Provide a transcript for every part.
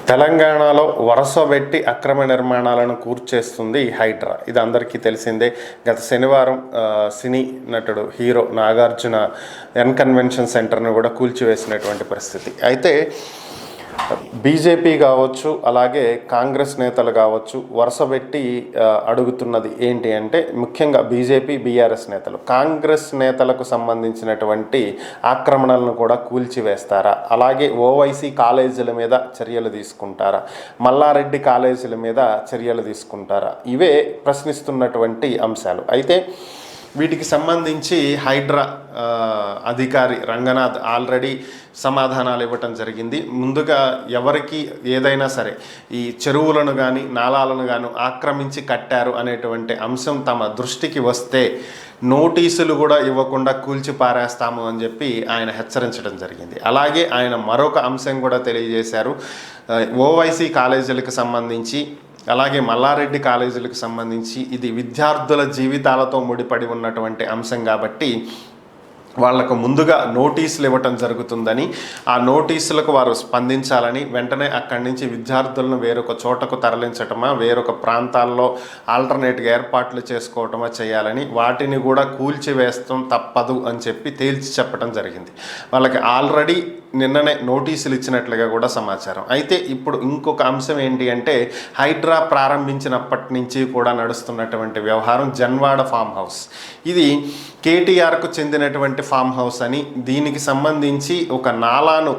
తెలంగాణలో వరుసబెట్టి అక్రమ నిర్మాణాలను కూర్చేస్తుంది హైడ్రా. ఇది అందరికీ తెలిసిందే. గత శనివారం సినీ నటుడు హీరో నాగార్జున కన్వెన్షన్ సెంటర్ను కూడా కూల్చివేసినటువంటి పరిస్థితి. అయితే బీజేపీ కావచ్చు, అలాగే కాంగ్రెస్ నేతలు కావచ్చు, వరుసబెట్టి అడుగుతున్నది ఏంటి అంటే, ముఖ్యంగా బీజేపీ బీఆర్ఎస్ నేతలు కాంగ్రెస్ నేతలకు సంబంధించినటువంటి ఆక్రమణలను కూడా కూల్చివేస్తారా, అలాగే ఓవైసీ కాలేజీల మీద చర్యలు తీసుకుంటారా, మల్లారెడ్డి కాలేజీల మీద చర్యలు తీసుకుంటారా, ఇవే ప్రశ్నిస్తున్నటువంటి అంశాలు. అయితే వీటికి సంబంధించి హైడ్రా అధికారి రంగనాథ్ ఆల్రెడీ సమాధానాలు ఇవ్వటం జరిగింది. ముందుగా ఎవరికి ఏదైనా సరే ఈ చెరువులను కానీ నాలాలను కానీ ఆక్రమించి కట్టారు అనేటువంటి అంశం తమ దృష్టికి వస్తే నోటీసులు కూడా ఇవ్వకుండా కూల్చి పారేస్తాము అని చెప్పి ఆయన హెచ్చరించడం జరిగింది. అలాగే ఆయన మరొక అంశం కూడా తెలియజేశారు. ఓవైసీ కాలేజీలకు సంబంధించి, అలాగే మల్లారెడ్డి కాలేజీలకు సంబంధించి ఇది విద్యార్థుల జీవితాలతో ముడిపడి ఉన్నటువంటి అంశం కాబట్టి వాళ్లకు ముందుగా నోటీసులు ఇవ్వటం జరుగుతుందని, ఆ నోటీసులకు వారు స్పందించాలని, వెంటనే అక్కడి నుంచి విద్యార్థులను వేరొక చోటకు తరలించటమా, వేరొక ప్రాంతాల్లో ఆల్టర్నేట్గా ఏర్పాట్లు చేసుకోవటమా చేయాలని, వాటిని కూడా కూల్చివేస్తాం తప్పదు అని చెప్పి తేల్చి చెప్పడం జరిగింది. వాళ్ళకి ఆల్రెడీ నిన్ననే నోటీసులు ఇచ్చినట్లుగా కూడా సమాచారం. అయితే ఇప్పుడు ఇంకొక అంశం ఏంటి అంటే, హైడ్రా ప్రారంభించినప్పటి నుంచి కూడా నడుస్తున్నటువంటి వ్యవహారం జన్వాడ ఫామ్ హౌస్. ఇది కేటీఆర్కు చెందినటువంటి ఫామ్ హౌస్ అని, దీనికి సంబంధించి ఒక నాలాను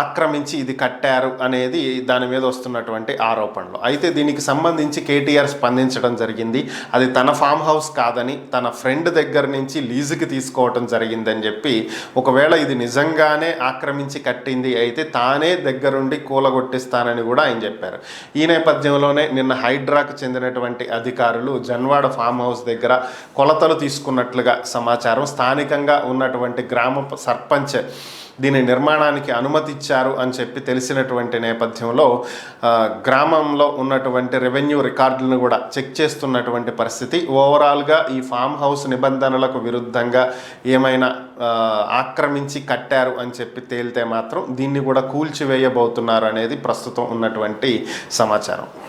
ఆక్రమించి ఇది కట్టారు అనేది దాని మీద వస్తున్నటువంటి ఆరోపణలు. అయితే దీనికి సంబంధించి కేటీఆర్ స్పందించడం జరిగింది. అది తన ఫామ్ హౌస్ కాదని, తన ఫ్రెండ్ దగ్గర నుంచి లీజుకి తీసుకోవటం జరిగిందని చెప్పి, ఒకవేళ ఇది నిజంగానే ఆక్రమించి కట్టింది అయితే తానే దగ్గరుండి కూలగొట్టిస్తానని కూడా ఆయన చెప్పారు. ఈ నేపథ్యంలోనే నిన్న హైడ్రాకు చెందినటువంటి అధికారులు జన్వాడ ఫామ్ హౌస్ దగ్గర కొలతలు తీసుకున్నట్లుగా సమాచారం. స్థానికంగా ఉన్నటువంటి గ్రామ సర్పంచ్ దీని నిర్మాణానికి అనుమతి ఇచ్చారు అని చెప్పి తెలిసినటువంటి నేపథ్యంలో గ్రామంలో ఉన్నటువంటి రెవెన్యూ రికార్డులను కూడా చెక్ చేస్తున్నటువంటి పరిస్థితి. ఓవరాల్గా ఈ ఫామ్ హౌస్ నిబంధనలకు విరుద్ధంగా ఏమైనా ఆక్రమించి కట్టారు అని చెప్పి తేలితే మాత్రం దీన్ని కూడా కూల్చివేయబోతున్నారు అనేది ప్రస్తుతం ఉన్నటువంటి సమాచారం.